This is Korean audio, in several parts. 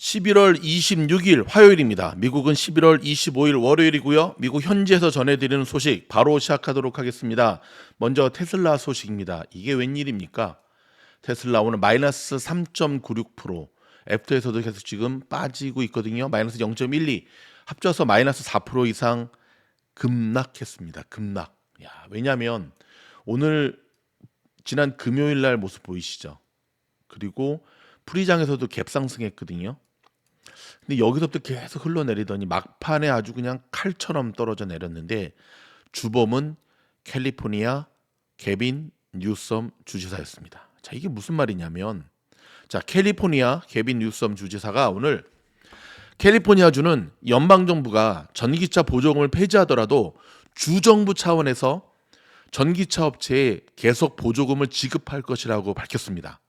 11월 26일 화요일입니다. 미국은 11월 25일 월요일이고요. 미국 현지에서 전해드리는 소식 바로 시작하도록 하겠습니다. 먼저 테슬라 소식입니다. 이게 웬일입니까? 테슬라 오늘 마이너스 3.96%, 애프터에서도 계속 지금 빠지고 있거든요. 마이너스 0.12, 합쳐서 마이너스 4% 이상 급락했습니다. 급락. 왜냐하면 오늘 지난 금요일 날 모습 보이시죠? 그리고 프리장에서도 갭상승했거든요. 근데 여기서부터 계속 흘러내리더니 막판에 아주 그냥 칼처럼 떨어져 내렸는데 주범은 캘리포니아 개빈 뉴섬 주지사였습니다. 자, 이게 무슨 말이냐면, 자, 캘리포니아 개빈 뉴섬 주지사가 오늘 캘리포니아주는 연방정부가 전기차 보조금을 폐지하더라도 주정부 차원에서 전기차 업체에 계속 보조금을 지급할 것이라고 밝혔습니다.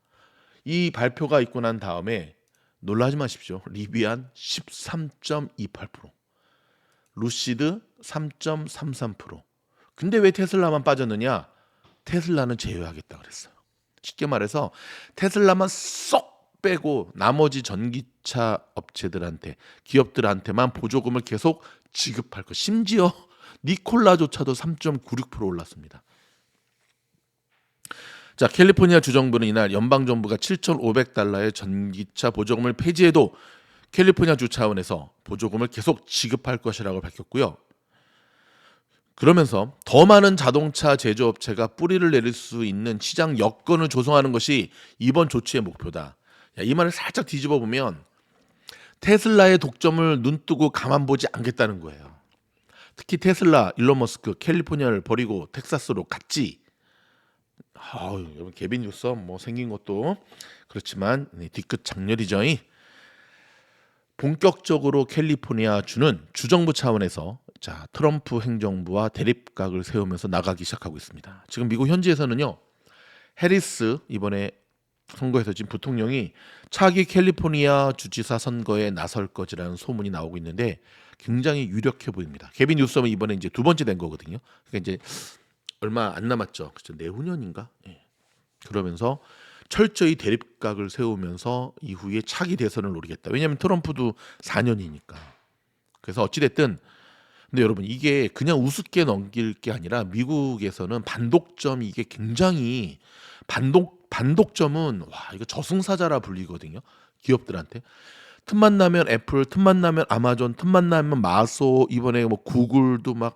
이 발표가 있고 난 다음에 놀라지 마십시오. 리비안 13.28%, 루시드 3.33%. 근데 왜 테슬라만 빠졌느냐? 테슬라는 제외하겠다 그랬어요. 쉽게 말해서 테슬라만 쏙 빼고 나머지 전기차 업체들한테, 기업들한테만 보조금을 계속 지급할 것. 심지어 니콜라조차도 3.96% 올랐습니다. 자, 캘리포니아 주정부는 이날 연방정부가 $7,500의 전기차 보조금을 폐지해도 캘리포니아 주 차원에서 보조금을 계속 지급할 것이라고 밝혔고요. 그러면서 더 많은 자동차 제조업체가 뿌리를 내릴 수 있는 시장 여건을 조성하는 것이 이번 조치의 목표다. 이 말을 살짝 뒤집어 보면 테슬라의 독점을 눈뜨고 가만 보지 않겠다는 거예요. 특히 테슬라, 일론 머스크, 캘리포니아를 버리고 텍사스로 갔지. 여러분 개빈 뉴섬 뭐 생긴 것도 그렇지만 뒤끝 장렬이죠. 본격적으로 캘리포니아 주는 주정부 차원에서 자, 트럼프 행정부와 대립각을 세우면서 나가기 시작하고 있습니다. 지금 미국 현지에서는요, 해리스 이번에 선거에서 지금 부통령이 차기 캘리포니아 주지사 선거에 나설 것이라는 소문이 나오고 있는데 굉장히 유력해 보입니다. 개빈 뉴섬은 이번에 이제 두 번째 된 거거든요. 그러니까 이제 얼마 안 남았죠. 그렇죠. 내후년인가? 예. 그러면서 철저히 대립각을 세우면서 이후에 차기 대선을 노리겠다. 왜냐하면 트럼프도 4년이니까. 그래서 어찌됐든, 근데 여러분 이게 그냥 우습게 넘길 게 아니라 미국에서는 반독점, 이게 굉장히 반독점은 이거 저승사자라 불리거든요. 기업들한테. 틈만 나면 애플, 틈만 나면 아마존, 틈만 나면 마소, 이번에 뭐 구글도 막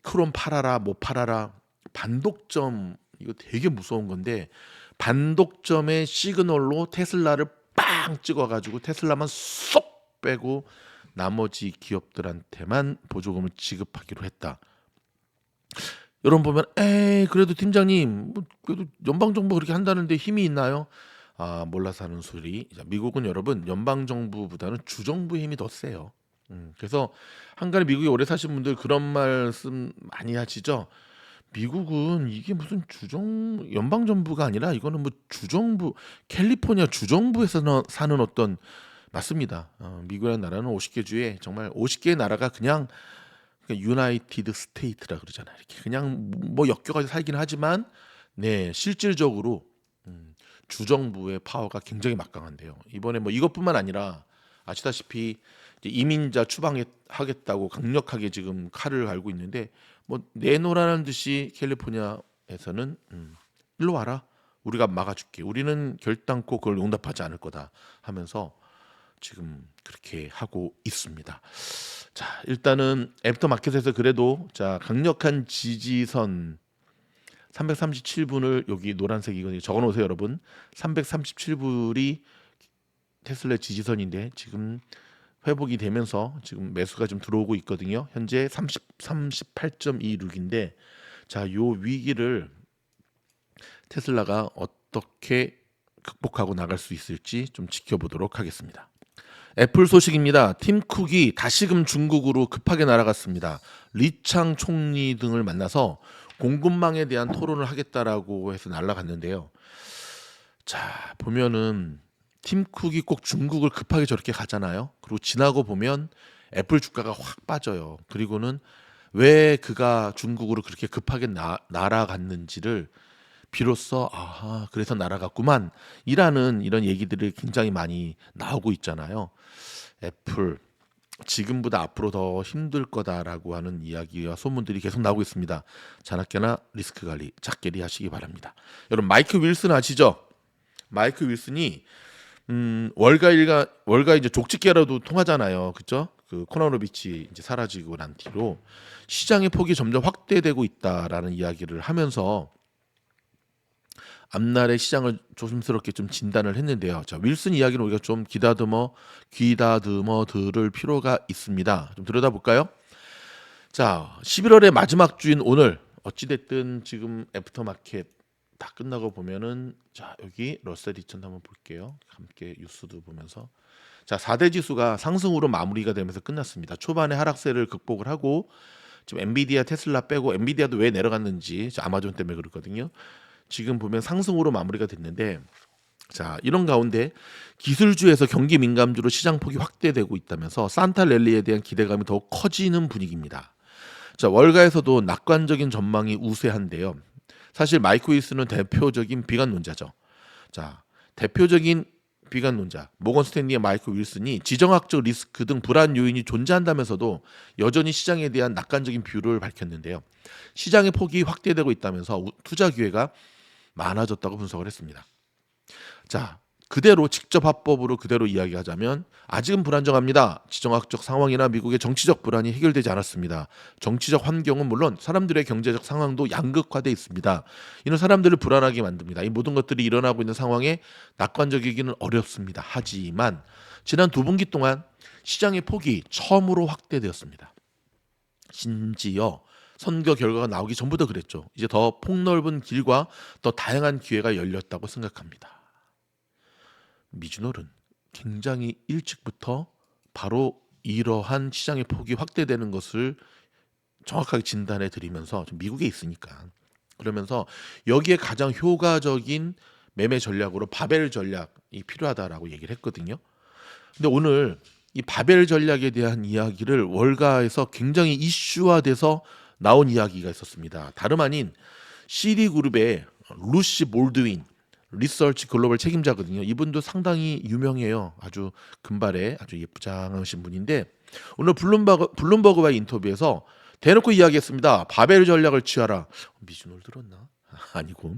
크롬 팔아라, 뭐 팔아라. 반독점, 이거 되게 무서운 건데, 반독점의 시그널로 테슬라를 빵 찍어가지고 테슬라만 쏙 빼고 나머지 기업들한테만 보조금을 지급하기로 했다. 여러분 보면 그래도 팀장님 그래도 연방정부 그렇게 한다는데 힘이 있나요? 몰라서 하는 소리. 미국은 여러분 연방정부보다는 주정부의 힘이 더 세요. 그래서 한간에 미국에 오래 사신 분들 그런 말씀 많이 하시죠. 미국은 이게 무슨 연방정부가 아니라 이거는 뭐 주정부, 캘리포니아 주정부에서 사는 어떤, 맞습니다. 미국이라는 나라는 50개 주에 정말 50개의 나라가 그냥 유나이티드 스테이트라 그러잖아요. 이렇게 그냥 뭐 엮여가지고 살긴 하지만 실질적으로 주정부의 파워가 굉장히 막강한데요. 이번에 뭐 이것뿐만 아니라 아시다시피 이제 이민자 추방하겠다고 강력하게 지금 칼을 갈고 있는데, 뭐 내놓으라는 듯이 캘리포니아에서는 일로 와라, 우리가 막아줄게, 우리는 결단코 그걸 용납하지 않을 거다 하면서 지금 그렇게 하고 있습니다. 자, 일단은 애프터마켓에서 그래도 자, 강력한 지지선 337분을 여기 노란색이거든요. 적어놓으세요, 여러분. 337불이 테슬라 지지선인데 지금 회복이 되면서 지금 매수가 좀 들어오고 있거든요. 현재 38.26인데, 자, 요 위기를 테슬라가 어떻게 극복하고 나갈 수 있을지 좀 지켜보도록 하겠습니다. 애플 소식입니다. 팀 쿡이 다시금 중국으로 급하게 날아갔습니다. 리창 총리 등을 만나서 공급망에 대한 토론을 하겠다라고 해서 날아갔는데요. 자, 보면은 팀 쿡이 꼭 중국을 급하게 저렇게 가잖아요. 그리고 지나고 보면 애플 주가가 확 빠져요. 그리고는 왜 그가 중국으로 그렇게 급하게 날아갔는지를 비로소 아하 그래서 날아갔구만 이라는 이런 얘기들이 굉장히 많이 나오고 있잖아요. 애플 지금보다 앞으로 더 힘들 거다라고 하는 이야기와 소문들이 계속 나오고 있습니다. 자나깨나 리스크 관리 작게리 하시기 바랍니다. 여러분 마이크 윌슨 아시죠? 마이크 윌슨이 월가 이제 족집게라도 통하잖아요. 그죠? 그 코나노비치 이제 사라지고 난 뒤로 시장의 폭이 점점 확대되고 있다라는 이야기를 하면서 앞날의 시장을 조심스럽게 좀 진단을 했는데요. 자, 윌슨 이야기는 우리가 좀 귀다듬어 들을 필요가 있습니다. 좀 들여다볼까요? 자, 11월의 마지막 주인 오늘 어찌됐든 지금 애프터마켓 다 끝나고 보면은 자 여기 러셀 2000 한번 볼게요. 함께 뉴스도 보면서 자 4대 지수가 상승으로 마무리가 되면서 끝났습니다. 초반에 하락세를 극복을 하고 지금 엔비디아, 테슬라 빼고 엔비디아도 왜 내려갔는지 아마존 때문에 그렇거든요. 지금 보면 상승으로 마무리가 됐는데 자 이런 가운데 기술주에서 경기 민감주로 시장 폭이 확대되고 있다면서 산타랠리에 대한 기대감이 더욱 커지는 분위기입니다. 자 월가에서도 낙관적인 전망이 우세한데요. 사실 마이크 윌슨은 대표적인 비관론자죠. 자 대표적인 비관론자 모건 스탠리의 마이크 윌슨이 지정학적 리스크 등 불안 요인이 존재한다면서도 여전히 시장에 대한 낙관적인 뷰를 밝혔는데요. 시장의 폭이 확대되고 있다면서 투자 기회가 많아졌다고 분석을 했습니다. 자, 그대로 직접 합법으로 그대로 이야기하자면 아직은 불안정합니다. 지정학적 상황이나 미국의 정치적 불안이 해결되지 않았습니다. 정치적 환경은 물론 사람들의 경제적 상황도 양극화돼 있습니다. 이는 사람들을 불안하게 만듭니다. 이 모든 것들이 일어나고 있는 상황에 낙관적이기는 어렵습니다. 하지만 지난 2분기 동안 시장의 폭이 처음으로 확대되었습니다. 심지어 선거 결과가 나오기 전부터 그랬죠. 이제 더 폭넓은 길과 더 다양한 기회가 열렸다고 생각합니다. 미주놀은 굉장히 일찍부터 바로 이러한 시장의 폭이 확대되는 것을 정확하게 진단해 드리면서 미국에 있으니까 그러면서 여기에 가장 효과적인 매매 전략으로 바벨 전략이 필요하다라고 얘기를 했거든요. 근데 오늘 이 바벨 전략에 대한 이야기를 월가에서 굉장히 이슈화돼서 나온 이야기가 있었습니다. 다름 아닌 CD그룹의 루시 볼드윈 리서치 글로벌 책임자거든요. 이분도 상당히 유명해요. 아주 금발에 아주 예쁘장하신 분인데 오늘 블룸버그와의 인터뷰에서 대놓고 이야기했습니다. 바벨 전략을 취하라. 미주놀 들었나? 아니고.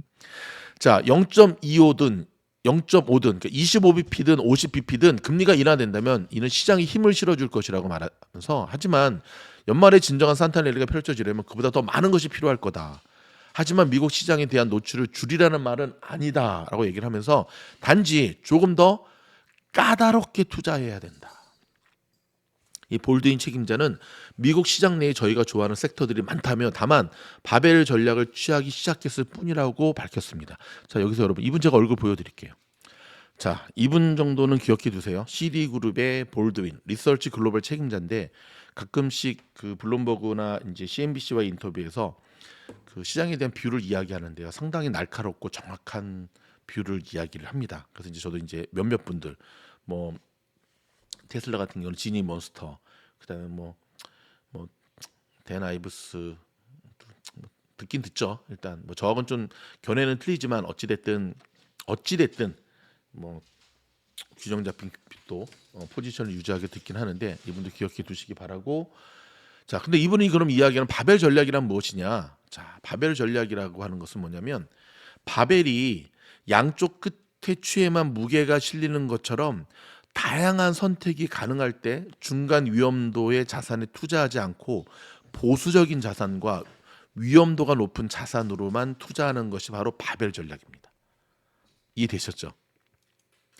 자, 0.25든 0.5든 그러니까 25bp든 50bp든 금리가 인하된다면 이는 시장이 힘을 실어줄 것이라고 말하면서 하지만 연말에 진정한 산타랠리가 펼쳐지려면 그보다 더 많은 것이 필요할 거다. 하지만 미국 시장에 대한 노출을 줄이라는 말은 아니다라고 얘기를 하면서 단지 조금 더 까다롭게 투자해야 된다. 이 볼드인 책임자는 미국 시장 내에 저희가 좋아하는 섹터들이 많다며 다만 바벨 전략을 취하기 시작했을 뿐이라고 밝혔습니다. 자 여기서 여러분 이분 제가 얼굴 보여드릴게요. 자 이분 정도는 기억해 두세요. CD그룹의 볼드윈 리서치 글로벌 책임자인데 가끔씩 그 블룸버그나 이제 CNBC와의 인터뷰에서 그 시장에 대한 뷰를 이야기하는데요. 상당히 날카롭고 정확한 뷰를 이야기를 합니다. 그래서 이제 저도 이제 몇몇 분들 뭐 테슬라 같은 경우는 지니 몬스터, 그다음에 댄 아이브스 뭐 듣긴 듣죠. 일단 뭐 저하고는 좀 견해는 틀리지만 어찌됐든 뭐 규정 잡힌 또 포지션을 유지하게 듣긴 하는데 이분도 기억해 두시기 바라고. 자, 근데 이분이 그럼 이야기하는 바벨 전략이란 무엇이냐? 자, 바벨 전략이라고 하는 것은 뭐냐면 바벨이 양쪽 끝에 취에만 무게가 실리는 것처럼 다양한 선택이 가능할 때 중간 위험도의 자산에 투자하지 않고 보수적인 자산과 위험도가 높은 자산으로만 투자하는 것이 바로 바벨 전략입니다. 이해되셨죠?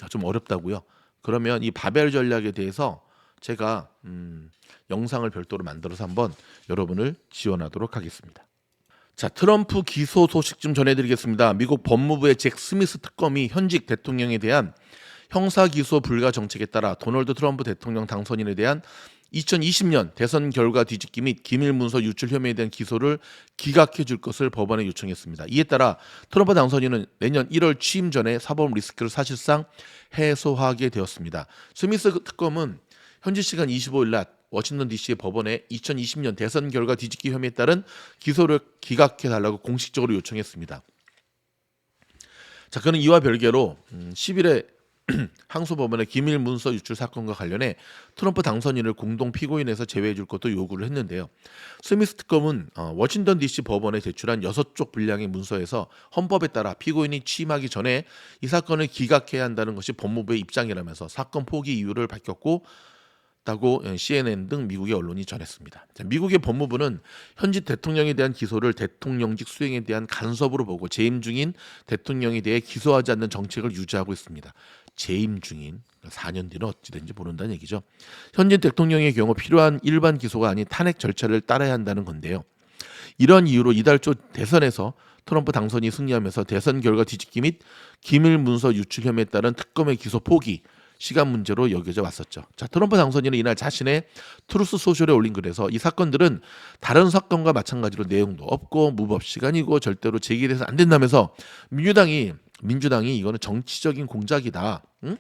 좀 어렵다고요? 그러면 이 바벨 전략에 대해서 제가 영상을 별도로 만들어서 한번 여러분을 지원하도록 하겠습니다. 자, 트럼프 기소 소식 좀 전해드리겠습니다. 미국 법무부의 잭 스미스 특검이 현직 대통령에 대한 형사기소 불가 정책에 따라 도널드 트럼프 대통령 당선인에 대한 2020년 대선 결과 뒤집기 및 기밀 문서 유출 혐의에 대한 기소를 기각해 줄 것을 법원에 요청했습니다. 이에 따라 트럼프 당선인은 내년 1월 취임 전에 사법 리스크를 사실상 해소하게 되었습니다. 스미스 특검은 현지 시간 25일 낮 워싱턴 DC의 법원에 2020년 대선 결과 뒤집기 혐의에 따른 기소를 기각해 달라고 공식적으로 요청했습니다. 자, 그는 이와 별개로 10일에 항소법원의 기밀 문서 유출 사건과 관련해 트럼프 당선인을 공동 피고인에서 제외해 줄 것도 요구를 했는데요. 스미스 특검은 워싱턴 DC 법원에 제출한 6쪽 분량의 문서에서 헌법에 따라 피고인이 취임하기 전에 이 사건을 기각해야 한다는 것이 법무부의 입장이라면서 사건 포기 이유를 밝혔고 다고 CNN 등 미국의 언론이 전했습니다. 자, 미국의 법무부는 현직 대통령에 대한 기소를 대통령직 수행에 대한 간섭으로 보고 재임 중인 대통령에 대해 기소하지 않는 정책을 유지하고 있습니다. 재임 중인 4년 뒤는 어찌 된지 모른다는 얘기죠. 현직 대통령의 경우 필요한 일반 기소가 아닌 탄핵 절차를 따라야 한다는 건데요. 이런 이유로 이달 초 대선에서 트럼프 당선이 승리하면서 대선 결과 뒤집기 및 기밀 문서 유출 혐의에 따른 특검의 기소 포기 시간 문제로 여겨져 왔었죠. 자, 트럼프 당선인은 이날 자신의 트루스 소셜에 올린 글에서 이 사건들은 다른 사건과 마찬가지로 내용도 없고 무법 시간이고 절대로 제기돼서 안 된다면서 민주당이 이거는 정치적인 공작이다. 응?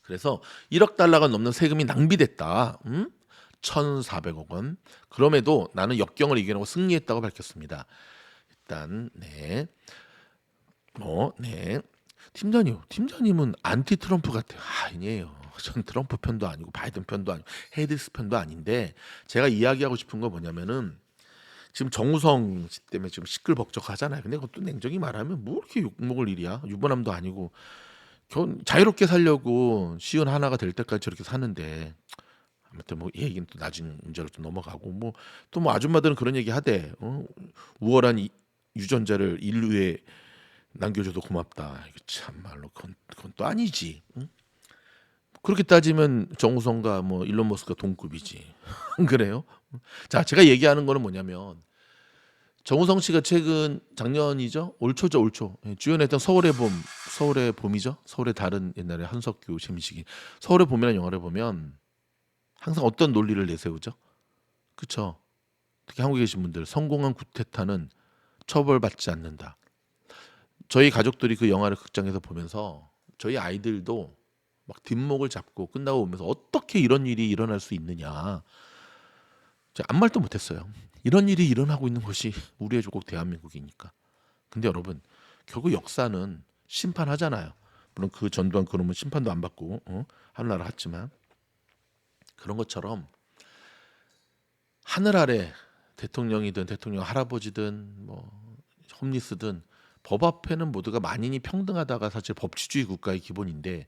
그래서 1억 달러가 넘는 세금이 낭비됐다. 응? 1,400억 원. 그럼에도 나는 역경을 이겨내고 승리했다고 밝혔습니다. 일단 네. 팀장님은 안티 트럼프 같아요. 아니에요. 전 트럼프 편도 아니고 바이든 편도 아니고 해리스 편도 아닌데 제가 이야기하고 싶은 거 뭐냐면은 지금 정우성 씨 때문에 지금 시끌벅적하잖아요. 근데 그것도 냉정히 말하면 뭐 이렇게 욕먹을 일이야. 유부남도 아니고 자유롭게 살려고 시은 하나가 될 때까지 저렇게 사는데 아무튼 뭐 이 얘기는 또 나중 문제로 좀 넘어가고 뭐 또 뭐 아줌마들은 그런 얘기 하대. 우월한 유전자를 인류에 남겨줘도 고맙다. 이거 참말로 그건 또 아니지. 응? 그렇게 따지면 정우성과 뭐 일론 머스크가 동급이지. 안 그래요? 자, 제가 얘기하는 거는 뭐냐면 정우성 씨가 최근 작년이죠? 올초 주연했던 서울의 봄이죠? 서울의 달은 옛날에 한석규, 최민식이 서울의 봄이라는 영화를 보면 항상 어떤 논리를 내세우죠? 그쵸? 특히 한국에 계신 분들 성공한 구테타는 처벌받지 않는다. 저희 가족들이 그 영화를 극장에서 보면서 저희 아이들도 막 뒷목을 잡고 끝나고 오면서 어떻게 이런 일이 일어날 수 있느냐. 제가 아무 말도 못했어요. 이런 일이 일어나고 있는 것이 우리의 조국 대한민국이니까. 근데 여러분 결국 역사는 심판하잖아요. 물론 그 전두환 그놈은 심판도 안 받고 하늘나라 했지만 그런 것처럼 하늘 아래 대통령이든 대통령 할아버지든 뭐 홈리스든 법 앞에는 모두가 만인이 평등하다가 사실 법치주의 국가의 기본인데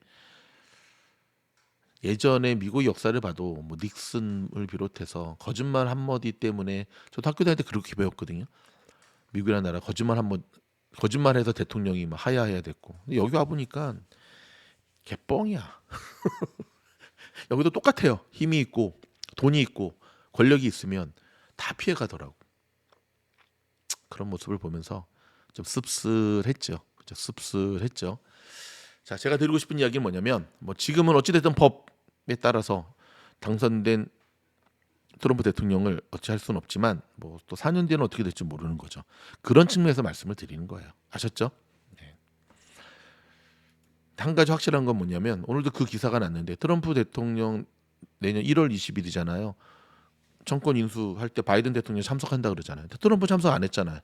예전에 미국 역사를 봐도 뭐 닉슨을 비롯해서 거짓말 한마디 때문에 저도 학교 다닐 때 그렇게 배웠거든요. 미국이라는 나라 거짓말해서 대통령이 막 하야해야 됐고 근데 여기 와 보니까 개뻥이야. 여기도 똑같아요. 힘이 있고 돈이 있고 권력이 있으면 다 피해 가더라고. 그런 모습을 보면서 좀 씁쓸했죠. 그죠? 씁쓸했죠. 자, 제가 드리고 싶은 이야기는 뭐냐면 뭐 지금은 어찌됐든 법에 따라서 당선된 트럼프 대통령을 어찌할 수는 없지만 뭐 또 4년 뒤에는 어떻게 될지 모르는 거죠. 그런 측면에서 말씀을 드리는 거예요. 아셨죠? 네. 한 가지 확실한 건 뭐냐면 오늘도 그 기사가 났는데 트럼프 대통령 내년 1월 20일이잖아요. 정권 인수할 때 바이든 대통령 참석한다 그러잖아요. 트럼프 참석 안 했잖아요.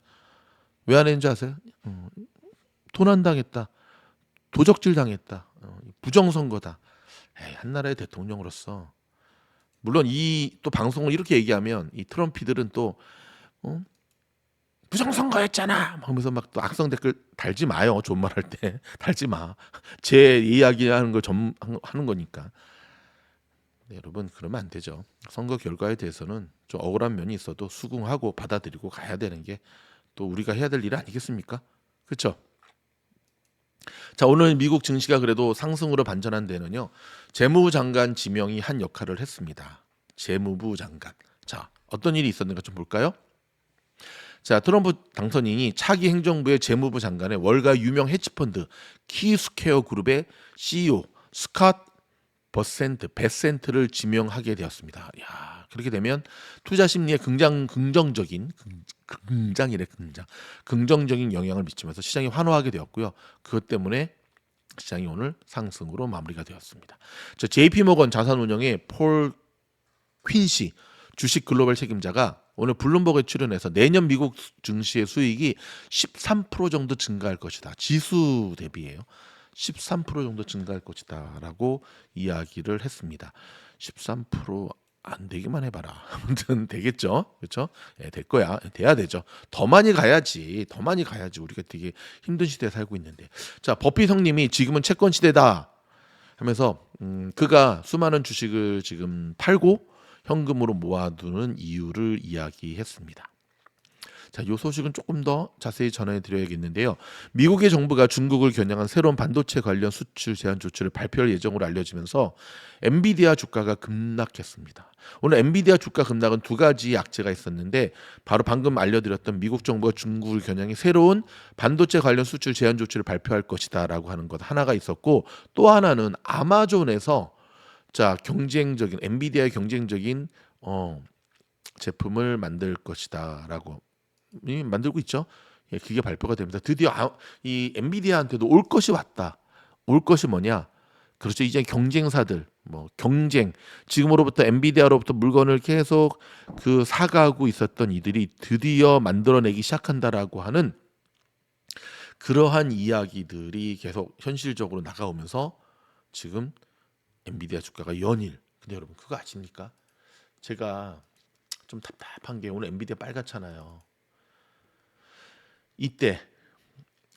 왜 안 했는지 아세요? 도난 당했다. 도적질 당했다. 부정선거다. 에이, 한 나라의 대통령으로서 물론 이 또 방송을 이렇게 얘기하면 이 트럼피들은 또 부정선거였잖아 하면서 막 또 악성 댓글 달지 마요. 존말할 때 달지 마. 제 이야기하는 걸 하는 거니까. 네, 여러분 그러면 안 되죠. 선거 결과에 대해서는 좀 억울한 면이 있어도 수긍하고 받아들이고 가야 되는 게 또 우리가 해야 될 일 아니겠습니까? 그렇죠? 자, 오늘 미국 증시가 그래도 상승으로 반전한 데는요. 재무부 장관 지명이 한 역할을 했습니다. 재무부 장관. 자, 어떤 일이 있었는가 좀 볼까요? 자, 트럼프 당선인이 차기 행정부의 재무부 장관에 월가 유명 헤지펀드 키스퀘어 그룹의 CEO 스캇 베센트를 지명하게 되었습니다. 야, 그렇게 되면 투자 심리에 긍정적인 영향을 미치면서 시장이 환호하게 되었고요. 그것 때문에 시장이 오늘 상승으로 마무리가 되었습니다. JP 모건 자산운용의 폴 퀸시 주식 글로벌 책임자가 오늘 블룸버그에 출연해서 내년 미국 증시의 수익이 13% 정도 증가할 것이다. 지수 대비예요. 13% 정도 증가할 것이다라고 이야기를 했습니다. 13%안 되기만 해봐라. 아무튼 되겠죠, 그렇죠? 예, 될 거야. 돼야 되죠. 더 많이 가야지. 더 많이 가야지. 우리가 되게 힘든 시대에 살고 있는데. 자, 버핏 형님이 지금은 채권 시대다 하면서 그가 수많은 주식을 지금 팔고 현금으로 모아두는 이유를 이야기했습니다. 자, 이 소식은 조금 더 자세히 전해드려야겠는데요. 미국의 정부가 중국을 겨냥한 새로운 반도체 관련 수출 제한 조치를 발표할 예정으로 알려지면서 엔비디아 주가가 급락했습니다. 오늘 엔비디아 주가 급락은 두 가지 악재가 있었는데 바로 방금 알려드렸던 미국 정부가 중국을 겨냥해 새로운 반도체 관련 수출 제한 조치를 발표할 것이다라고 하는 것 하나가 있었고, 또 하나는 아마존에서 자, 경쟁적인 엔비디아의 경쟁적인 제품을 만들 것이다라고 만들고 있죠. 예, 그게 발표가 됩니다. 드디어 이 엔비디아한테도 올 것이 왔다. 올 것이 뭐냐? 그렇죠. 이제 경쟁사들 경쟁, 지금으로부터 엔비디아로부터 물건을 계속 사가고 있었던 이들이 드디어 만들어내기 시작한다라고 하는 그러한 이야기들이 계속 현실적으로 나가오면서 지금 엔비디아 주가가 연일, 근데 여러분 그거 아십니까? 제가 좀 답답한 게 오늘 엔비디아 빨갛잖아요. 이때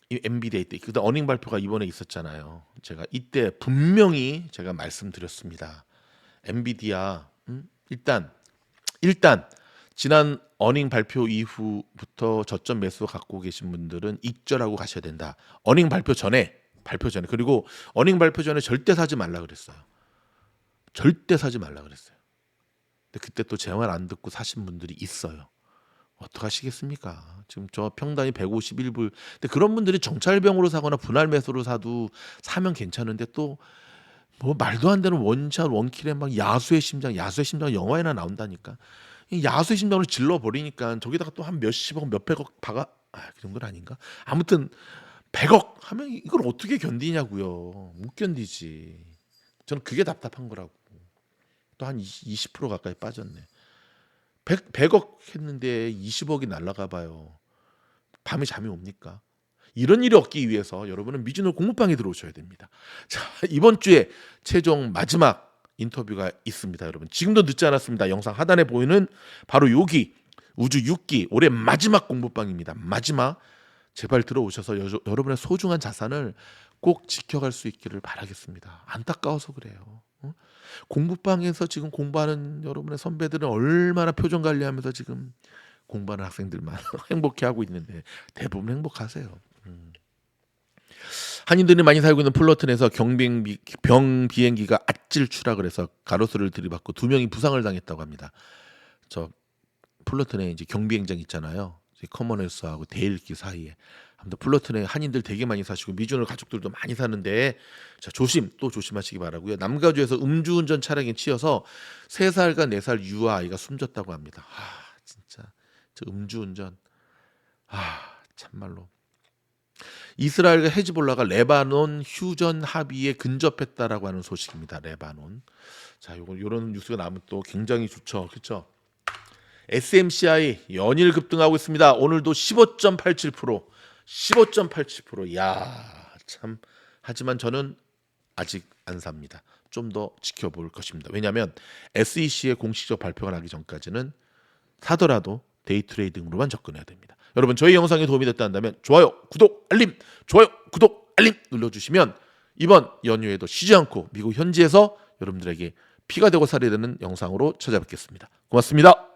이 엔비디아 때 그다음 어닝 발표가 이번에 있었잖아요. 제가 이때 분명히 제가 말씀드렸습니다. 엔비디아 일단 지난 어닝 발표 이후부터 저점 매수 갖고 계신 분들은 익절하고 가셔야 된다. 어닝 발표 전에 그리고 어닝 발표 전에 절대 사지 말라 그랬어요. 절대 사지 말라 그랬어요. 근데 그때 또 제 말 안 듣고 사신 분들이 있어요. 어떡하시겠습니까? 지금 저 평단이 151불. 근데 그런 분들이 정찰병으로 사거나 분할 매수로 사면 괜찮은데 또 뭐 말도 안 되는 원샷 원킬에 막 야수의 심장 영화에나 나온다니까. 이 야수의 심장으로 질러 버리니까 저기다가 또 한 몇십억 몇백억 박아, 그 정도는 아닌가? 아무튼 100억 하면 이걸 어떻게 견디냐고요. 못 견디지. 저는 그게 답답한 거라고. 또 한 20% 가까이 빠졌네. 100억 했는데 20억이 날아가 봐요. 밤에 잠이 옵니까? 이런 일이 없기 위해서 여러분은 미즈노 공부방에 들어오셔야 됩니다. 자, 이번 주에 최종 마지막 인터뷰가 있습니다. 여러분 지금도 늦지 않았습니다. 영상 하단에 보이는 바로 여기 우주 6기 올해 마지막 공부방입니다. 마지막, 제발 들어오셔서 여러분의 소중한 자산을 꼭 지켜갈 수 있기를 바라겠습니다. 안타까워서 그래요. 공부방에서 지금 공부하는 여러분의 선배들은 얼마나 표정 관리하면서 지금 공부하는 학생들만 행복해하고 있는데 대부분 행복하세요. 한인들이 많이 살고 있는 플러튼에서 병 비행기가 아찔 추락을 해서 가로수를 들이받고 2명이 부상을 당했다고 합니다. 저 플러튼에 이제 경비행장 있잖아요. 커먼웰스하고 데일기 사이에. 아무튼 플러튼에 한인들 되게 많이 사시고 미주널 가족들도 많이 사는데 자, 또 조심하시기 바라고요. 남가주에서 음주운전 차량에 치여서 3살과 4살 유아 아이가 숨졌다고 합니다. 진짜 저 음주운전 참말로. 이스라엘과 헤즈볼라가 레바논 휴전 합의에 근접했다라고 하는 소식입니다. 레바논. 자, 요런 뉴스가 나오면 또 굉장히 좋죠. 그렇죠? SMCI 연일 급등하고 있습니다. 오늘도 15.87%. 야, 참. 하지만 저는 아직 안 삽니다. 좀 더 지켜볼 것입니다. 왜냐하면 SEC의 공식적 발표가 나기 전까지는 사더라도 데이 트레이딩으로만 접근해야 됩니다. 여러분 저희 영상이 도움이 됐다 한다면 좋아요, 구독, 알림 눌러주시면 이번 연휴에도 쉬지 않고 미국 현지에서 여러분들에게 피가 되고 살이 되는 영상으로 찾아뵙겠습니다. 고맙습니다.